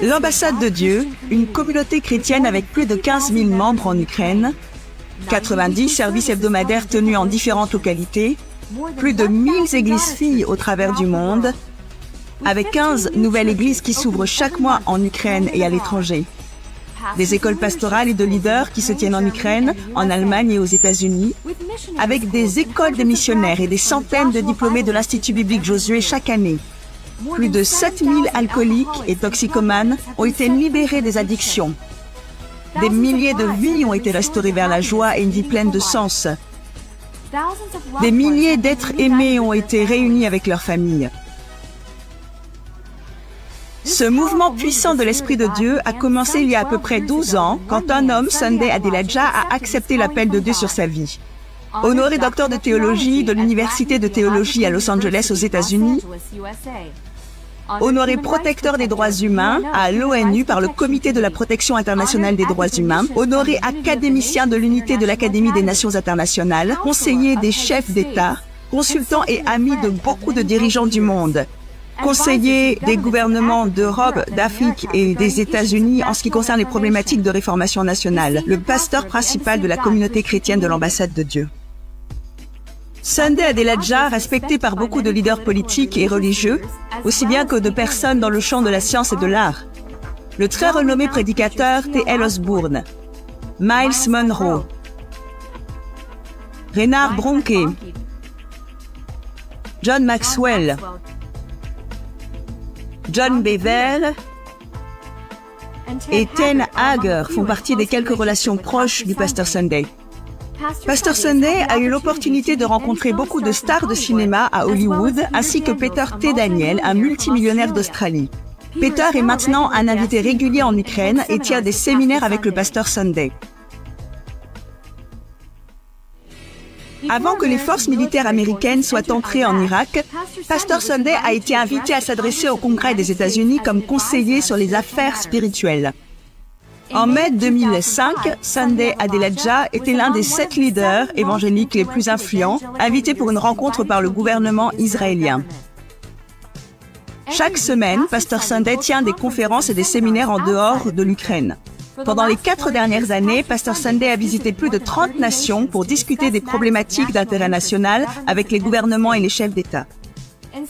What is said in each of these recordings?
L'ambassade de Dieu, une communauté chrétienne avec plus de 15 000 membres en Ukraine, 90 services hebdomadaires tenus en différentes localités, plus de 1000 églises filles au travers du monde, avec 15 nouvelles églises qui s'ouvrent chaque mois en Ukraine et à l'étranger. Des écoles pastorales et de leaders qui se tiennent en Ukraine, en Allemagne et aux États-Unis, avec des écoles de missionnaires et des centaines de diplômés de l'Institut biblique Josué chaque année. Plus de 7000 alcooliques et toxicomanes ont été libérés des addictions. Des milliers de vies ont été restaurées vers la joie et une vie pleine de sens. Des milliers d'êtres aimés ont été réunis avec leurs familles. Ce mouvement puissant de l'Esprit de Dieu a commencé il y a à peu près 12 ans, quand un homme, Sunday Adelaja, a accepté l'appel de Dieu sur sa vie. Honoré docteur de théologie de l'Université de théologie à Los Angeles aux États-Unis, honoré protecteur des droits humains à l'ONU par le Comité de la protection internationale des droits humains, honoré académicien de l'unité de l'Académie des Nations internationales, conseiller des chefs d'État, consultant et ami de beaucoup de dirigeants du monde, conseiller des gouvernements d'Europe, d'Afrique et des États-Unis en ce qui concerne les problématiques de réformation nationale, le pasteur principal de la communauté chrétienne de l'ambassade de Dieu. Sunday Adelaja, respecté par beaucoup de leaders politiques et religieux, aussi bien que de personnes dans le champ de la science et de l'art. Le très renommé prédicateur T.L. Osborne, Miles Monroe, Reinhard Bonnke, John Maxwell, John Bevere et Ten Hager font partie des quelques relations proches du pasteur Sunday. Pasteur Sunday a eu l'opportunité de rencontrer beaucoup de stars de cinéma à Hollywood, ainsi que Peter T. Daniel, un multimillionnaire d'Australie. Peter est maintenant un invité régulier en Ukraine et tient des séminaires avec le pasteur Sunday. Avant que les forces militaires américaines soient entrées en Irak, pasteur Sunday a été invité à s'adresser au Congrès des États-Unis comme conseiller sur les affaires spirituelles. En mai 2005, Sunday Adelaja était l'un des 7 leaders évangéliques les plus influents, invités pour une rencontre par le gouvernement israélien. Chaque semaine, pasteur Sunday tient des conférences et des séminaires en dehors de l'Ukraine. Pendant les 4 dernières années, pasteur Sunday a visité plus de 30 nations pour discuter des problématiques d'intérêt national avec les gouvernements et les chefs d'État.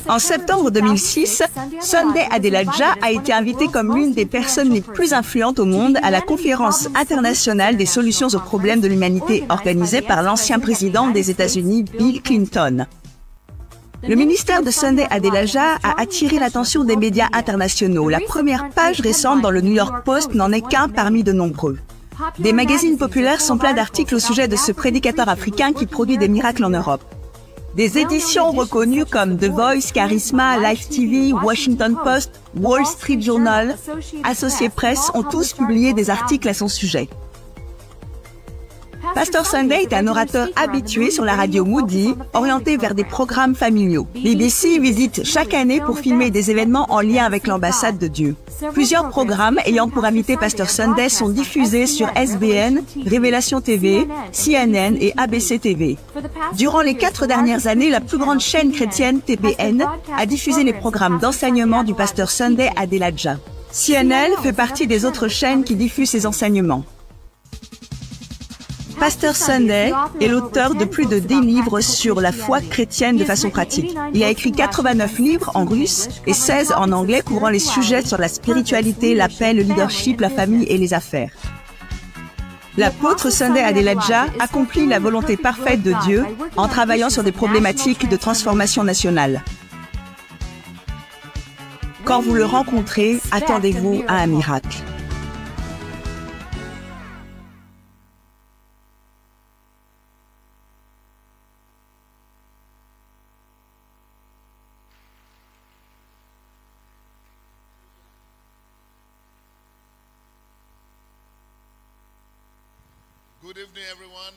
En septembre 2006, Sunday Adelaja a été invité comme l'une des personnes les plus influentes au monde à la conférence internationale des solutions aux problèmes de l'humanité organisée par l'ancien président des États-Unis, Bill Clinton. Le ministère de Sunday Adelaja a attiré l'attention des médias internationaux. La première page récente dans le New York Post n'en est qu'un parmi de nombreux. Des magazines populaires sont pleins d'articles au sujet de ce prédicateur africain qui produit des miracles en Europe. Des éditions reconnues comme The Voice, Charisma, Life TV, Washington Post, Wall Street Journal, Associated Press ont tous publié des articles à son sujet. Pasteur Sunday est un orateur habitué sur la radio Moody, orienté vers des programmes familiaux. BBC visite chaque année pour filmer des événements en lien avec l'ambassade de Dieu. Plusieurs programmes ayant pour invité pasteur Sunday sont diffusés sur SBN, Révélation TV, CNN et ABC TV. Durant les 4 dernières années, la plus grande chaîne chrétienne, TBN, a diffusé les programmes d'enseignement du pasteur Sunday Adelaja. CNN fait partie des autres chaînes qui diffusent ses enseignements. Pasteur Sunday est l'auteur de plus de 10 livres sur la foi chrétienne de façon pratique. Il a écrit 89 livres en russe et 16 en anglais couvrant les sujets sur la spiritualité, la paix, le leadership, la famille et les affaires. L'apôtre Sunday Adelaja accomplit la volonté parfaite de Dieu en travaillant sur des problématiques de transformation nationale. Quand vous le rencontrez, attendez-vous à un miracle. Good evening, everyone.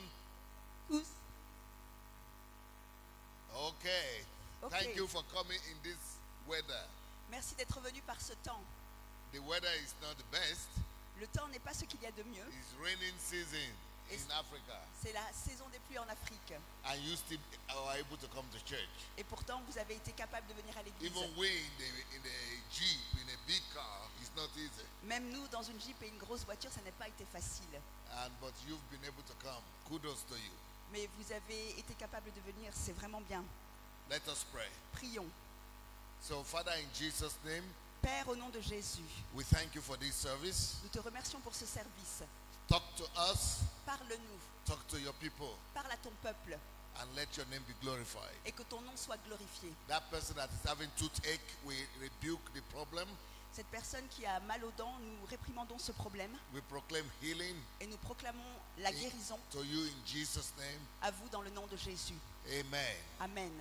Okay. Thank you for coming in this weather. Merci d'être venu par ce temps. The weather is not the best. Le temps n'est pas ce qu'il y a de mieux. It's raining season in Africa, C'est la saison des pluies en Afrique. and you still are able to come to church. Et pourtant, vous avez été capable de venir à l'église. Even we in a jeep, in a big car, it's not easy. Même nous, dans une Jeep et une grosse voiture, ça n'a pas été facile. But you've been able to come. Kudos to you. Mais vous avez été capable de venir, c'est vraiment bien. Let us pray. Prions. So, Father, in Jesus' name, Père, au nom de Jésus, we thank you for this service. nous te remercions pour ce service. Talk to us, Parle-nous, talk to your people, parle à ton peuple and let your name be glorified. et que ton nom soit glorifié. That person that is having toothache, we rebuke the problem. Cette personne qui a mal aux dents, nous réprimandons ce problème We proclaim healing et nous proclamons la guérison to you in Jesus' name. à vous dans le nom de Jésus. Amen. Amen.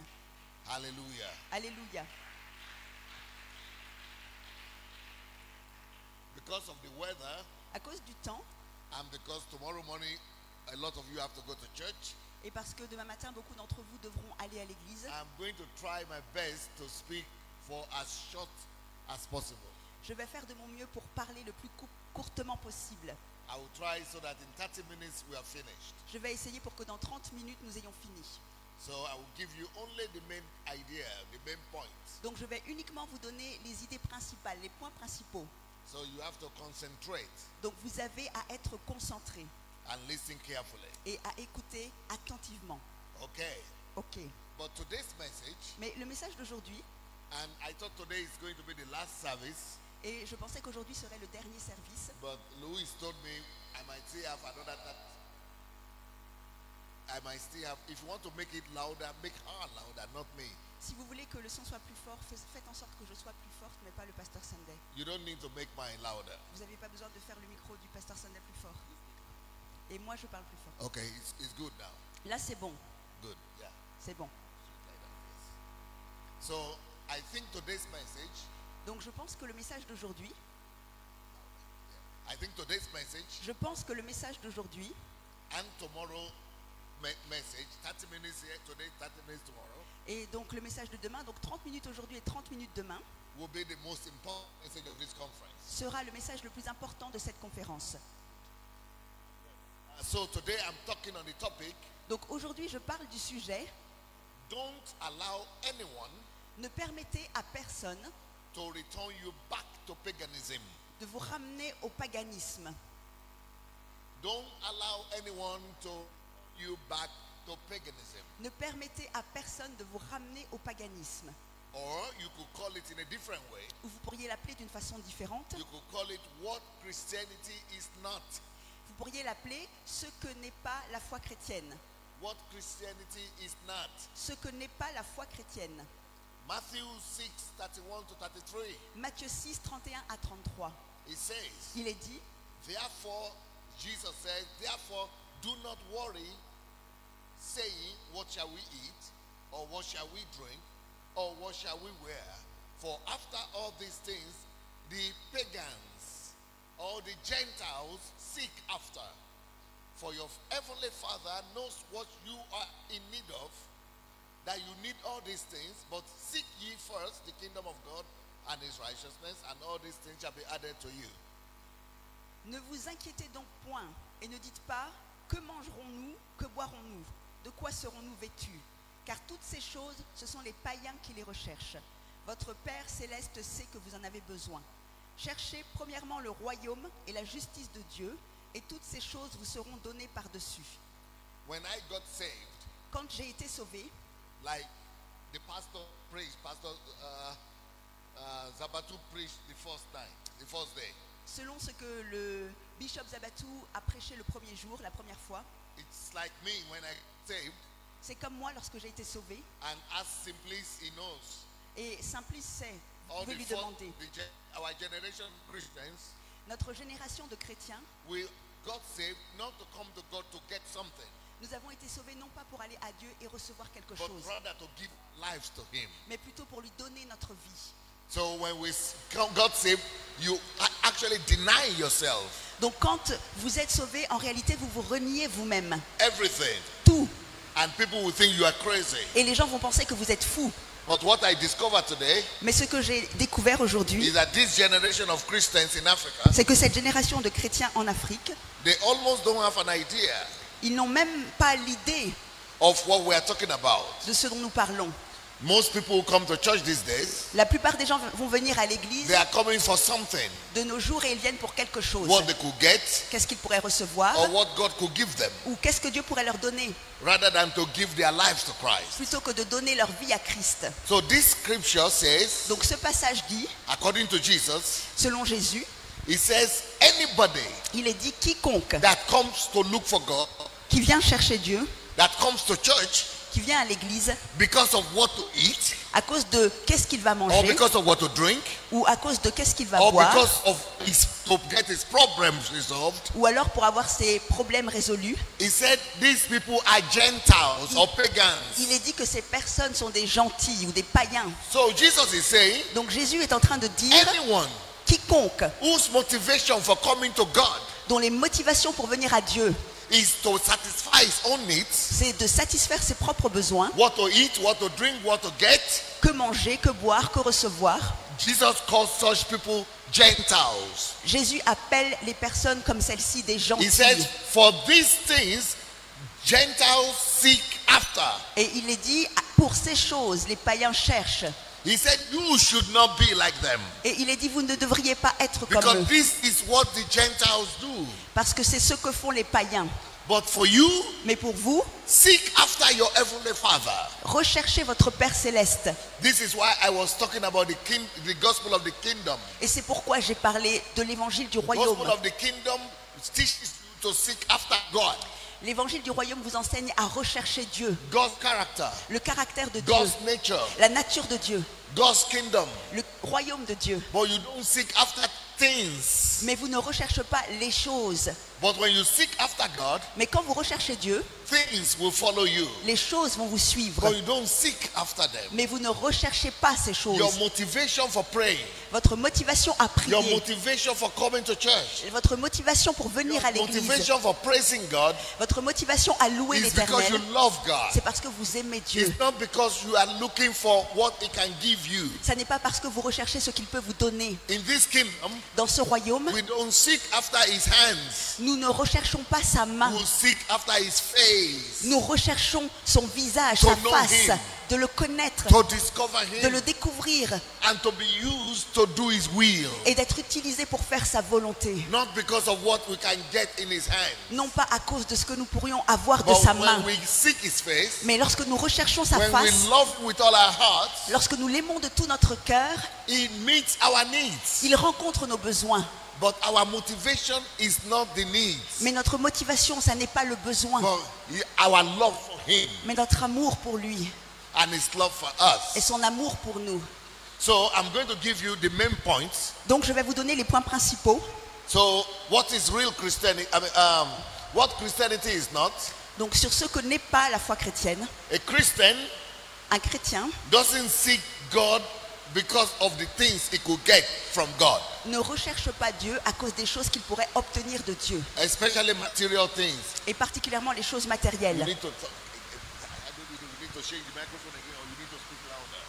Hallelujah. Alléluia. Because of the weather, À cause du temps and because tomorrow morning a lot of you have to go to church, et parce que demain matin, beaucoup d'entre vous devront aller à l'église, I'm going to try my best to speak for as short as possible. je vais faire de mon mieux pour parler le plus courtement possible. I will try so that in 30 minutes we are finished. Je vais essayer pour que dans 30 minutes, nous ayons fini. So I will give you only the main idea, the main points. Donc je vais uniquement vous donner les idées principales, les points principaux. So you have to concentrate Donc vous avez à être concentré and listen carefully. et à écouter attentivement. Okay. Ok. But today's message, Mais le message d'aujourd'hui, and I thought today is going to be the last service, et je pensais qu'aujourd'hui serait le dernier service, but Louis told me I might still have another if you want to make it louder, make her louder, not me. si vous voulez que le son soit plus fort, faites en sorte que je sois plus forte, mais pas le pasteur Sunday. You don't need to make mine louder. Vous n'avez pas besoin de faire le micro du pasteur Sunday plus fort. Et moi, je parle plus fort. Okay, it's good now. Là, c'est bon. Good, yeah. C'est bon. So I think today's message, Donc, je pense que le message d'aujourd'hui, je pense que le message d'aujourd'hui and tomorrow message, 30 minutes here today, 30 minutes tomorrow, et donc le message de demain, donc 30 minutes aujourd'hui et 30 minutes demain, will be the most important message of this conference. sera le message le plus important de cette conférence. So today I'm talking on the topic, Donc aujourd'hui, je parle du sujet don't allow anyone ne permettez à personne to return you back to paganism. de vous ramener au paganisme. Don't allow anyone to you back to paganism. Ne permettez à personne de vous ramener au paganisme. Or you could call it in a different way. Ou vous pourriez l'appeler d'une façon différente. You could call it what Christianity is not. Vous pourriez l'appeler ce que n'est pas la foi chrétienne. What Christianity is not. Ce que n'est pas la foi chrétienne. Matthew 6, 31 to 33. Matthieu 6, 31 à 33. It says, Il est dit, therefore, Jesus says, therefore, do not worry, saying, what shall we eat, or what shall we drink, or what shall we wear? For after all these things, the pagans or the Gentiles seek after. For your heavenly Father knows what you are in need of, that you need all these things, but seek ye first the kingdom of God and his righteousness, and all these things shall be added to you. ne vous inquiétez donc point et ne dites pas que mangerons-nous, que boirons-nous, de quoi serons-nous vêtus, car toutes ces choses, ce sont les païens qui les recherchent. Votre Père céleste sait que vous en avez besoin. Cherchez premièrement le royaume et la justice de Dieu, et toutes ces choses vous seront données par-dessus. When I got saved, Quand j'ai été sauvé, like the pastor preached, Pastor Zabatu preached the first day. selon ce que le bishop Zabatu a prêché le premier jour, la première fois, It's like me when I saved, c'est comme moi lorsque j'ai été sauvé. and as Simplice he knows, Et Simplice sait, vous all pouvez the lui first, demander. our generation Christians, Notre génération de chrétiens, we got saved not to come to God to get something, nous avons été sauvés non pas pour aller à Dieu et recevoir quelque but chose, rather to give lives to him. mais plutôt pour lui donner notre vie. So when we got saved, you actually deny yourself Donc quand vous êtes sauvés, en réalité vous vous reniez vous-même, everything, tout. and people will think you are crazy. Et les gens vont penser que vous êtes fou. But what I discovered today Mais ce que j'ai découvert aujourd'hui, is that this generation of Christians in Africa, c'est que cette génération de chrétiens en Afrique, they almost don't have an idea Ils n'ont même pas l'idée of what we are talking about. de ce dont nous parlons. Most people who come to church these days, La plupart des gens vont venir à l'église they are coming for something. de nos jours et ils viennent pour quelque chose. What they could get Qu'est-ce qu'ils pourraient recevoir or what God could give them, ou qu'est-ce que Dieu pourrait leur donner rather than to give their lives to Christ. plutôt que de donner leur vie à Christ. So this scripture says, Donc ce passage dit, according to Jesus, selon Jésus, it says anybody il est dit quiconque that comes to look for God, qui vient chercher Dieu, that comes to church qui vient à l'église because of what to eat, à cause de qu'est-ce qu'il va or manger because of what to drink, ou à cause de qu'est-ce qu'il va or boire because of to get his problems resolved. ou alors pour avoir ses problèmes résolus. He said these people are Gentiles or pagans. Il est dit que ces personnes sont des gentils ou des païens. So Jesus is saying Donc Jésus est en train de dire anyone quiconque whose motivation for coming to God dont les motivations pour venir à Dieu, is to satisfy his own needs, c'est de satisfaire ses propres besoins, what to eat, what to drink, what to get, que manger, que boire, que recevoir. Jesus calls such people Gentiles. Jésus appelle les personnes comme celles-ci des He gentils. says, for these things, Gentiles seek after. Et il est dit, pour ces choses, les païens cherchent. He said, you should not be like them. Et il est dit, vous ne devriez pas être comme Because eux. this is what the Gentiles do. Parce que c'est ce que font les païens. But for you, Mais pour vous, seek after your heavenly Father. recherchez votre Père Céleste. This is why I was talking about the gospel of the kingdom. Et c'est pourquoi j'ai parlé de l'évangile du The royaume. gospel of the kingdom teaches you to seek after God, L'évangile du royaume vous enseigne à rechercher Dieu, God's character, le caractère de Dieu, God's nature, la nature de Dieu, God's kingdom. le royaume de Dieu. But you don't seek after things. Mais vous ne recherchez pas les choses. But when you seek after God, Mais quand vous recherchez Dieu, things will follow you. les choses vont vous suivre. But you don't seek after them. Mais vous ne recherchez pas ces Your choses. motivation for praying, Votre motivation à your prier, motivation for coming to church, votre motivation pour venir à your l'église, motivation for praising God votre motivation à louer is because you l'Éternel, love God. c'est parce que vous aimez Dieu. It's not because you are looking for what He can give you. Ça n'est pas parce que vous recherchez ce qu'il peut vous donner. In this kingdom, Dans ce royaume, we don't seek after His hands. nous ne recherchons pas sa main. We seek after His face. Nous recherchons son visage, To sa know face, him. de le connaître, To discover de Him le découvrir and to be used to do His will. et d'être utilisé pour faire sa volonté. Not because of what we can get in His hand. Non pas à cause de ce que nous pourrions avoir de But sa main, when we seek His face, mais lorsque nous recherchons sa when we face, love Him with all our hearts, lorsque nous l'aimons de tout notre cœur, He meets our needs. il rencontre nos besoins. But our motivation is not the needs, Mais notre motivation, ça n'est pas le besoin, but our love for Him mais notre amour pour lui and His love for et us. son amour pour nous. So I'm going to give you the main points. Donc je vais vous donner les points principaux. So what is real Christianity? What Christianity is not? Donc sur ce que n'est pas la foi chrétienne, A Christian un chrétien doesn't seek God because of the things he could get from God, ne recherche pas Dieu à cause des choses qu'il pourrait obtenir de Dieu, especially material things. et particulièrement les choses You matérielles. need to talk. You need to shake the microphone again, or you need to speak louder.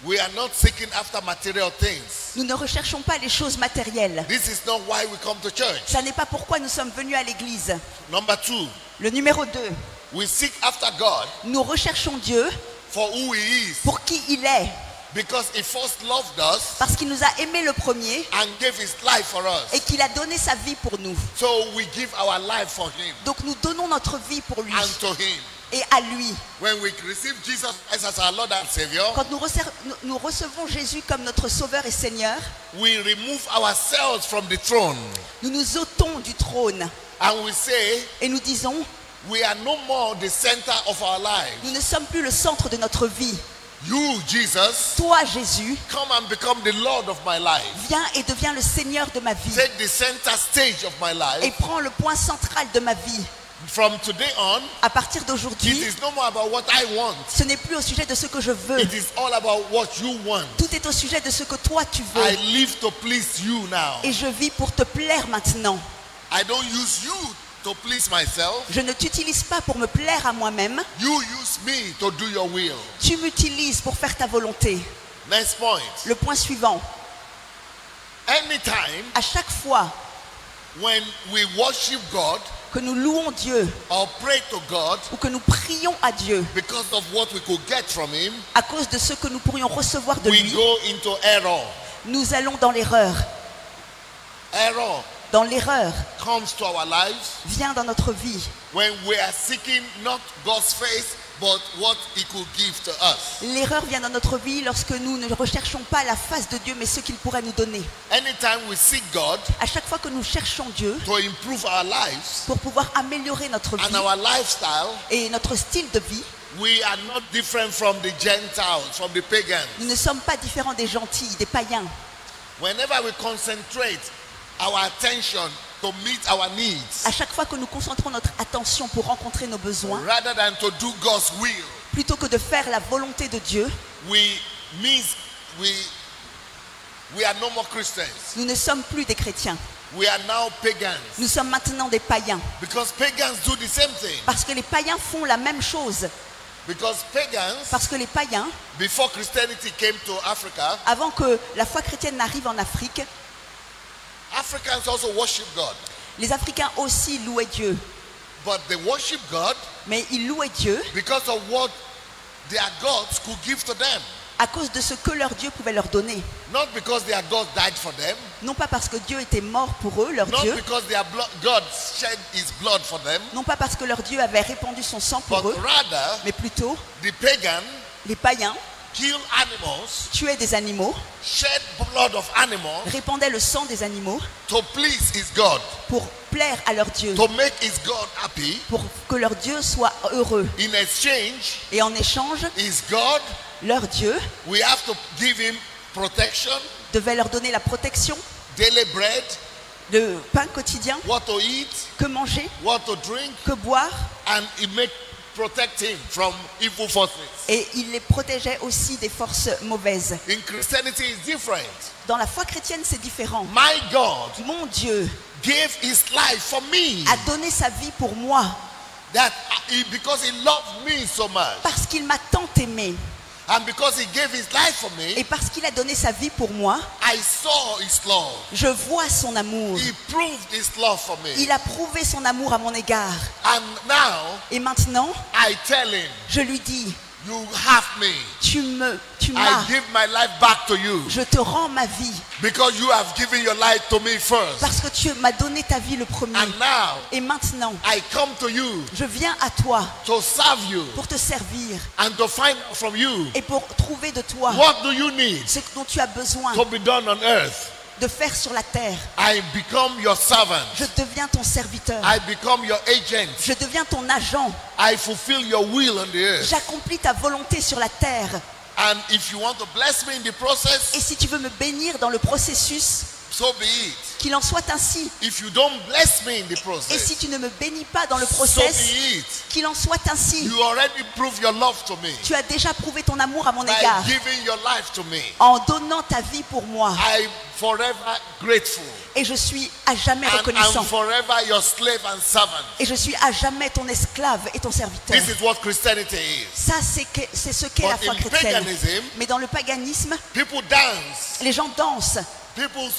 We are not seeking after material things. Nous ne recherchons pas les choses matérielles. This is not why we come to church. Ça n'est pas pourquoi nous sommes venus à l'église. Number two, Le numéro 2, we seek after God nous recherchons Dieu for who He is, pour qui il est, because He first loved us parce qu'il nous a aimés le premier and gave His life for et us. qu'il a donné sa vie pour nous. So we give our life for Him Donc nous donnons notre vie pour lui and to Him. et à lui. When we receive Jesus Christ as our Lord and Savior, Quand nous recevons Jésus comme notre Sauveur et Seigneur, we remove ourselves from the throne nous nous ôtons du trône and we say, et nous disons, we are no more the center of our lives. nous ne sommes plus le centre de notre vie. You, Jesus, Toi, Jésus, come and become the Lord of my life. viens et deviens le Seigneur de ma vie Take the center stage of my et life. prends le point central de ma vie. From today on, À partir it d'aujourd'hui, is no more about what I want. ce n'est plus au sujet de ce que je veux. It is all about what you want. Tout est au sujet de ce que toi tu I veux. live to please you now. Et je vis pour te plaire maintenant. I don't use you to please myself. Je ne t'utilise pas pour me plaire à moi-même. You use me to do your will. Tu m'utilises pour faire ta volonté. Next point. Le point suivant. Anytime À chaque fois when we worship God que nous louons Dieu or pray to God ou que nous prions à Dieu because of what we could get from Him, à cause de ce que nous pourrions recevoir de we lui, go into error. nous allons dans l'erreur. Error Dans l'erreur comes to our lives vient dans notre vie when we are seeking not God's face but what He could give to us. L'erreur vient dans notre vie lorsque nous ne recherchons pas la face de Dieu, mais ce qu'il pourrait nous donner. Anytime we seek God À chaque fois que nous cherchons Dieu to improve our lives pour pouvoir améliorer notre and vie our lifestyle, et notre style de vie, we are not different from the Gentiles, from the pagans. nous ne sommes pas différents des gentils, des païens. Whenever we concentrate our attention to meet our needs, À chaque fois que nous concentrons notre attention pour rencontrer nos besoins, rather than to do God's will, plutôt que de faire la volonté de Dieu, we are no more Christians. nous ne sommes plus des chrétiens. We are now pagans. Nous sommes maintenant des païens. Because pagans do the same thing. Parce que les païens font la même chose. Because pagans, Parce que les païens, before Christianity came to Africa, avant que la foi chrétienne n'arrive en Afrique, Africans also worship God. les Africains aussi louaient Dieu. But they worship God Mais ils louaient Dieu because of what their gods could give to them. à cause de ce que leur Dieu pouvait leur donner. Not because their God died for them. Non pas parce que Dieu était mort pour eux, leur Not Dieu. because their God shed His blood for them. Non pas parce que leur Dieu avait répandu son sang pour But eux, rather, mais plutôt the pagan les païens kill animals, tuaient des animaux, shed blood of animals répandaient le sang des animaux to please His God, pour plaire à leur Dieu, to make His God happy. pour que leur Dieu soit heureux. In exchange, Et en échange, His God, leur Dieu we have to give Him protection, devait leur donner la protection, daily bread, le pain quotidien, what to eat, que manger, what to drink, que boire, and protect him from evil forces. et il les protégeait aussi des forces mauvaises. In Christianity, it's different. Dans la foi chrétienne, c'est différent. My God Mon Dieu gave His life for me. a donné sa vie pour moi Because He loved me so much, parce qu'il m'a tant aimé and because He gave His life for me, et parce qu'il a donné sa vie pour moi. I saw His love. Je vois son amour. He proved His love for me. Il a prouvé son amour à mon égard. And now Et maintenant, I tell Him, je lui dis, you have me. tu I m'as, give my life back to you je te rends ma vie because you have given your life to me first. parce que tu m'as donné ta vie le premier. And now Et maintenant, I come to you je viens à toi to serve you pour te servir and to find out from you et pour trouver de toi what do you need ce dont tu as besoin to be done on earth. de faire sur la terre. I become your servant. Je deviens ton serviteur. I become your agent. Je deviens ton agent. I fulfill your will on the earth. J'accomplis ta volonté sur la terre. And if you want to bless me in the process, Et si tu veux me bénir dans le processus, so be it. qu'il en soit ainsi. If you don't bless me in the Et process, si tu ne me bénis pas dans le so process, be it. qu'il en soit ainsi. You already proved your love to me Tu as déjà prouvé ton amour à mon by égard giving your life to me. en donnant ta vie pour moi. I'm forever grateful. Et je suis à jamais And reconnaissant. I'm forever your slave and servant. Et je suis à jamais ton esclave et ton serviteur. This is what Christianity is. Ça, c'est ce qu'est la But foi in chrétienne. paganism, Mais dans le paganisme, people dance, les gens dansent, people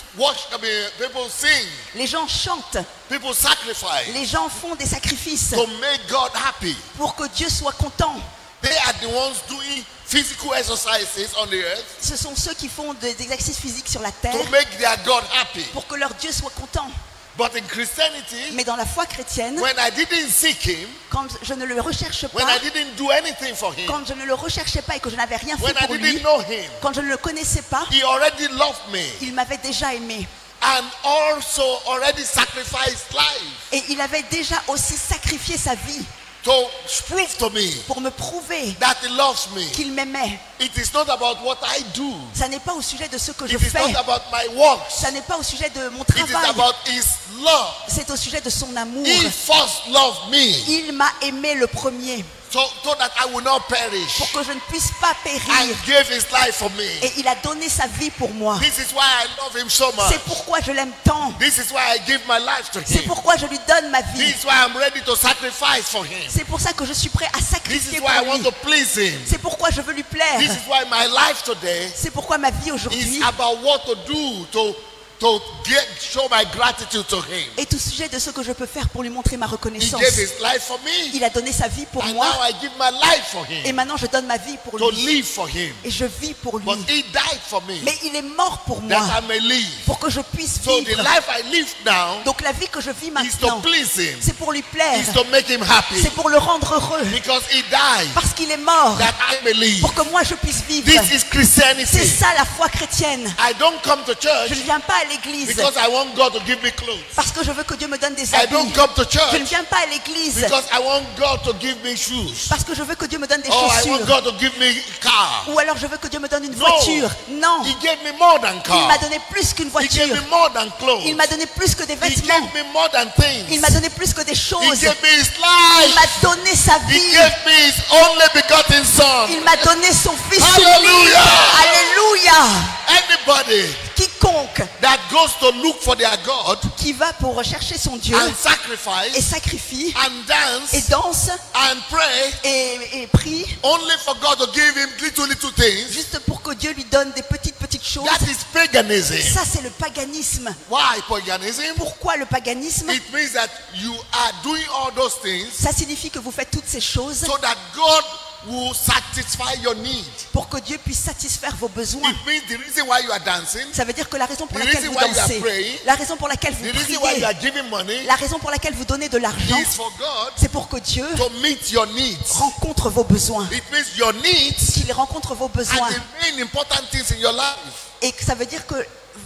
people sing, les gens chantent, people sacrifice les gens font des sacrifices to make God happy. pour que Dieu soit content. They are the ones doing physical exercises on the earth Ce sont ceux qui font des exercices physiques sur la terre to make their God happy. pour que leur Dieu soit content. But in Christianity, Mais dans la foi chrétienne, when I didn't seek Him, quand je ne le recherche when pas, I didn't do anything for Him, quand je ne le recherchais pas et que je n'avais rien when fait I pour didn't lui, know Him, quand je ne le connaissais pas, He already loved me il m'avait déjà aimé. and also already sacrificed life Et il avait déjà aussi sacrifié sa vie to prove to me pour me prouver that He loves me. qu'il m'aimait. It is not about what I do. Ça n'est pas au sujet de ce que je It is fais. not about my works. Ça n'est pas au sujet de mon It is travail. about His love. C'est au sujet de son amour. He first loved me Il m'a aimé le premier so that I will not perish pour que je ne puisse pas and périr. gave His life for me. Et il a donné sa vie pour moi. This is why I love Him so much. C'est pourquoi je l'aime tant. This is why I give my life to C'est Him. pourquoi je lui donne ma vie. This is why I'm ready to sacrifice for Him. C'est pour ça que je suis prêt à This sacrifier is pour why I want lui. to please Him. C'est pourquoi je veux lui plaire. This is why my life today C'est pourquoi ma vie is aujourd'hui, about what to do show my gratitude to him. est au sujet de ce que je peux faire pour lui montrer ma He reconnaissance. gave his life for me. Il a donné sa vie pour And moi now I give my life for et him. maintenant je donne ma vie pour To lui. live for him. Et je vis pour lui. But he died for me. Mais il est mort pour That moi I may live. pour que je puisse So the vivre. life I live now Donc la vie que je vis is to maintenant, please him. c'est pour lui plaire. Is to make him happy. C'est pour le rendre heureux. Because he died. Parce qu'il est mort That I may live. pour que moi je puisse vivre. This is Christianity. C'est ça la foi chrétienne. I don't come to Je church ne viens pas à l'église because I want God to give me clothes. parce que je veux que Dieu me donne des I habits. don't come to Je ne church viens pas à l'église because I want God to give me shoes. parce que je veux que Dieu me donne des Or I want chaussures. God to give me car. Ou alors je veux que Dieu me donne une No. voiture. Non, He gave me more than il car. m'a donné plus qu'une He voiture. gave me more than clothes. Il m'a donné plus que des He vêtements. gave me more than things. Il m'a donné plus que des He choses. gave me his Il life. m'a donné sa He vie. gave me his only begotten son. Il m'a donné son fils Hallelujah. unique. Alléluia. Anybody Quiconque that goes to look for their God qui va pour rechercher son Dieu and et sacrifice sacrifie and dance et danse and pray et prie only for God to give him little things, juste pour que Dieu lui donne des petites choses, that is paganism. ça c'est le paganisme. Why paganism? Pourquoi le paganisme? It means that you are doing all those things Ça signifie que vous faites toutes ces choses so that God will satisfy your need. pour que Dieu puisse satisfaire vos besoins. It means the reason why you are dancing, Ça veut dire que la raison pour The laquelle reason vous why you are dansez, praying, la raison pour laquelle vous the reason why you priez, are giving money la raison pour laquelle vous donnez de l'argent, is for God c'est pour que Dieu to meet your needs. rencontre vos besoins, It means your needs qu'il rencontre vos are besoins. the main important things in your life. Et que ça veut dire que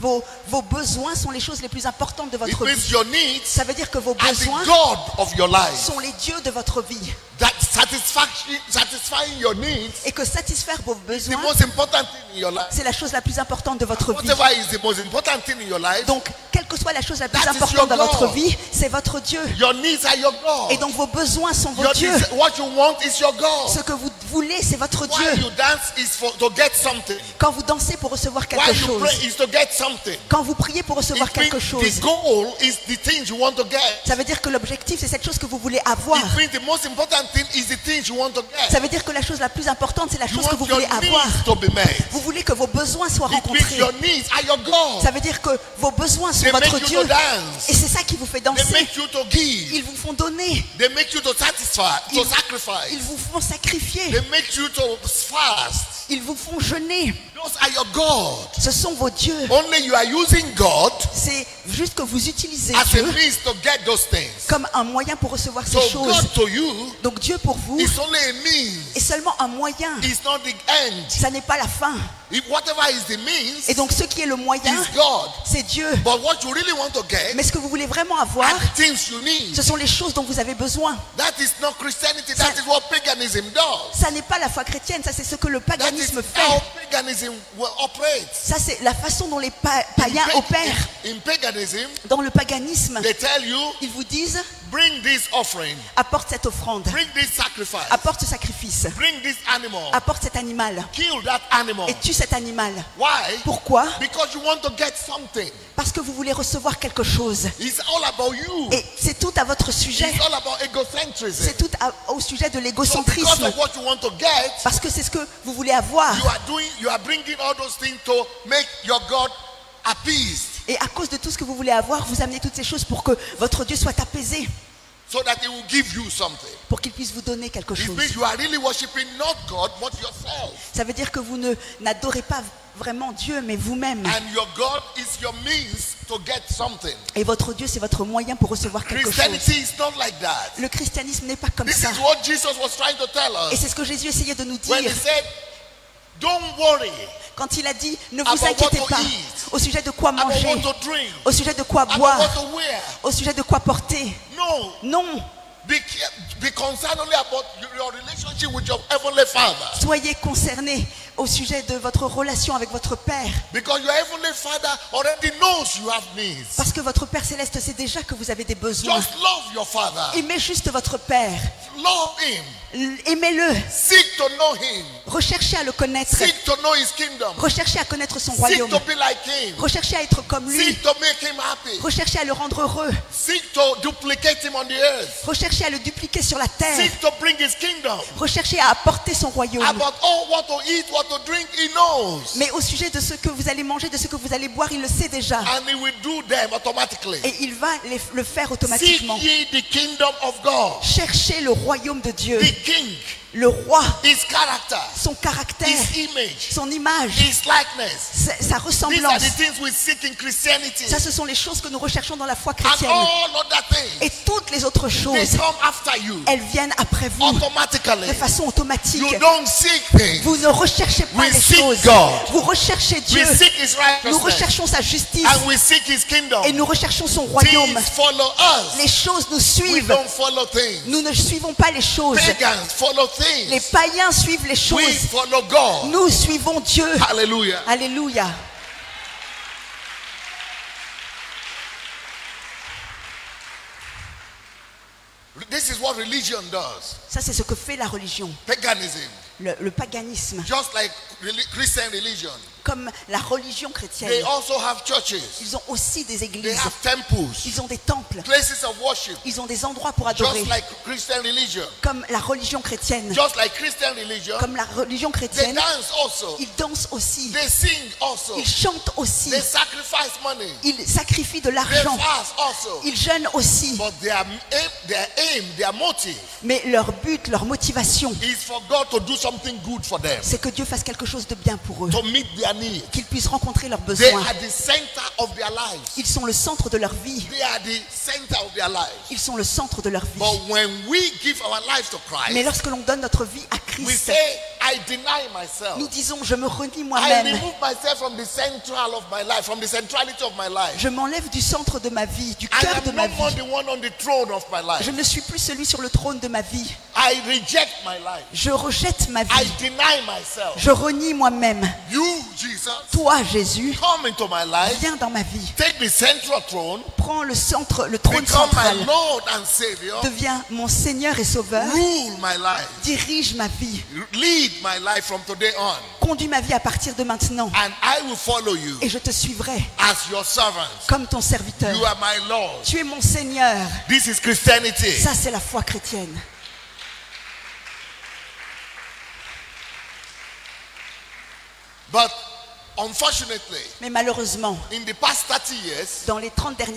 vos besoins sont les choses les plus importantes de It votre means vie. your needs Ça veut dire que vos are besoins the God of your life. sont les dieux de votre vie. That satisfying your needs Et que satisfaire vos is the besoins, most important thing in your life. c'est la chose la plus importante de votre vie. Whatever is the most important thing in your life, Donc, quelle que soit la chose la plus That is importante de your votre God. vie, c'est votre Dieu. your needs are your God. Et donc, vos besoins sont vos Your dieux. needs, what you want is your God. Ce que vous voulez, c'est votre Dieu. Why you dance is to get something. Quand vous dansez pour recevoir Why quelque you chose, pray is to get something. quand vous priez pour recevoir It means quelque chose, the goal is the things you want to get. ça veut dire que l'objectif, c'est cette chose que vous voulez avoir. It means the most important thing is the things you want to get. Ça veut dire que la chose la plus importante, c'est la You chose que vous want your voulez avoir. needs to be met. Vous voulez que vos besoins soient It means rencontrés. your needs are your God. Ça veut dire que vos besoins sont They make votre you Dieu. to dance. Et c'est ça qui vous fait They danser. make you to give. Ils vous font donner. They make you to satisfy, to Ils sacrifice. vous font sacrifier. They make you to fast. Ils vous font jeûner. Those are your God. Ce sont vos dieux. Only you are using God C'est juste que vous utilisez as a Dieu means to get those things. comme un moyen pour recevoir So ces choses. God to you Donc Dieu pour vous is only a means. est seulement un moyen. It's not the end. Ça n'est pas la fin. If whatever is the means Et donc ce qui est le moyen, is God. c'est Dieu. But what you really want to get Mais ce que vous voulez vraiment avoir, are the things you need. ce sont les choses dont vous avez besoin. That is not Christianity. That is what paganism does. Ça n'est pas la foi chrétienne, ça c'est ce que le That is paganisme how fait. paganism operates. Ça c'est la façon dont les païens opèrent. In paganism, Dans le paganisme, they tell you, ils vous disent, bring this offering, apporte cette offrande, bring this sacrifice, apporte ce sacrifice, bring this animal, apporte cet animal kill that animal. et tue cet animal. Why? Pourquoi? Because you want to get something. Parce que vous voulez recevoir quelque chose. It's all about you. Et c'est tout à votre sujet. It's all about egocentrism. C'est tout au sujet de So because l'égocentrisme. of what you want to get, Parce que c'est ce que vous voulez avoir. you are bringing all those things to make your God appeased, Et à cause de tout ce que vous voulez avoir, vous amenez toutes ces choses pour que votre Dieu soit apaisé. so that He will give you something. Pour qu'il puisse vous donner quelque It chose. means you are really worshiping not God but yourself, Ça veut dire que vous n'adorez pas vraiment Dieu, mais vous-même. and your God is your means to get something. Et votre Dieu, c'est votre moyen pour recevoir quelque chose. Christianity is not like that. Le christianisme n'est pas comme This ça. is what Jesus was trying to tell Et us c'est ce que Jésus essayait de nous when dire He said, "Don't worry quand il a dit ne About vous inquiétez what to pas eat. au sujet de quoi about manger, what to drink, au sujet de quoi about boire, what to wear." au sujet de quoi porter. No, Non, be concerned only about your relationship with your heavenly Father, soyez concernés au sujet de votre relation avec votre Père. because your heavenly Father already knows you have needs. Parce que votre Père Céleste sait déjà que vous avez des besoins. Just love your Father. Aimez juste votre Père. Love Him. Aimez-le. Seek to know Him. Recherchez à le connaître. Seek to know his kingdom. Recherchez à connaître son Seek royaume. to be like him. Recherchez à être comme lui. Seek to make him happy. Recherchez à le rendre heureux. Seek to duplicate him on the earth. Recherchez à le dupliquer sur la terre. Seek to bring his kingdom. Recherchez à apporter son royaume. About what to eat, what to drink, he knows. Mais au sujet de ce que vous allez manger, de ce que vous allez boire, il le sait déjà. And he will do them automatically. Et il va le faire automatiquement. Seek ye the kingdom of God. Cherchez le royaume de Dieu. The king. Le roi. His character. Son caractère. His image. Son image. His likeness. Sa ressemblance. These are the things we seek in Christianity. Ça, ce sont les choses que nous recherchons dans la foi And chrétienne. all other things. Et toutes les autres They choses, come after you. elles viennent après vous. Automatically. De façon automatique. You don't seek things. Vous ne recherchez pas We les seek choses. God. Vous recherchez Dieu. We seek his Nous righteousness. recherchons sa justice. And we seek his kingdom. Et nous recherchons son royaume. Things follow us. Les choses nous We suivent. don't follow things. Nous ne suivons pas les choses. Pagans follow Les things. païens suivent les We choses. follow God. Nous suivons Dieu. Hallelujah. Alléluia. This is what religion does. Ça, c'est ce que fait la religion. Paganism. Le paganisme. Just like Christian religion. Comme la religion chrétienne. They also have churches. Ils ont aussi des They églises. have temples. Ils ont des temples. Places of worship. Ils ont des endroits pour adorer. Just like Christian religion. Comme la religion chrétienne. Just like Christian religion. Comme la religion They chrétienne. dance also. Ils dansent aussi. They sing also. Ils chantent aussi. They sacrifice money. Ils sacrifient de They l'argent. fast also. Ils jeûnent aussi. But their aim, their motive Mais leur but, leur motivation, is for God to do something good for them. c'est que Dieu fasse quelque chose de bien pour eux. To meet their needs. Qu'ils puissent rencontrer leurs They besoins. are the center of their lives. Ils sont le centre de leur vie. They are the center of their lives. Ils sont le centre de leur vie. But when we give our lives to Mais Christ, lorsque l'on donne notre vie à we Christ, say, I deny myself. nous disons, je me renie I moi-même. remove myself from the central of my life, from the centrality of my life. Je m'enlève du centre de ma vie, du I cœur de am ma no more vie. the one on the throne of my life. Je ne suis plus celui sur le trône de ma vie. I reject my life. Je rejette ma I vie. deny myself. Je renie moi-même. You, Jesus, Toi, Jésus, come into my life. viens dans ma vie. Take the central throne. Prends le centre, le trône Become my central. Lord and Savior. Deviens mon Seigneur et Sauveur. Rule my life. Dirige ma vie. Lead my life from today on. Conduis ma vie à partir de maintenant. And I will follow you Et je te suivrai as your servant. comme ton serviteur. You are my Lord. Tu es mon Seigneur. This is Christianity. Ça, c'est la foi chrétienne. But unfortunately, Mais malheureusement, in the past 30 years, dans les 30 dernières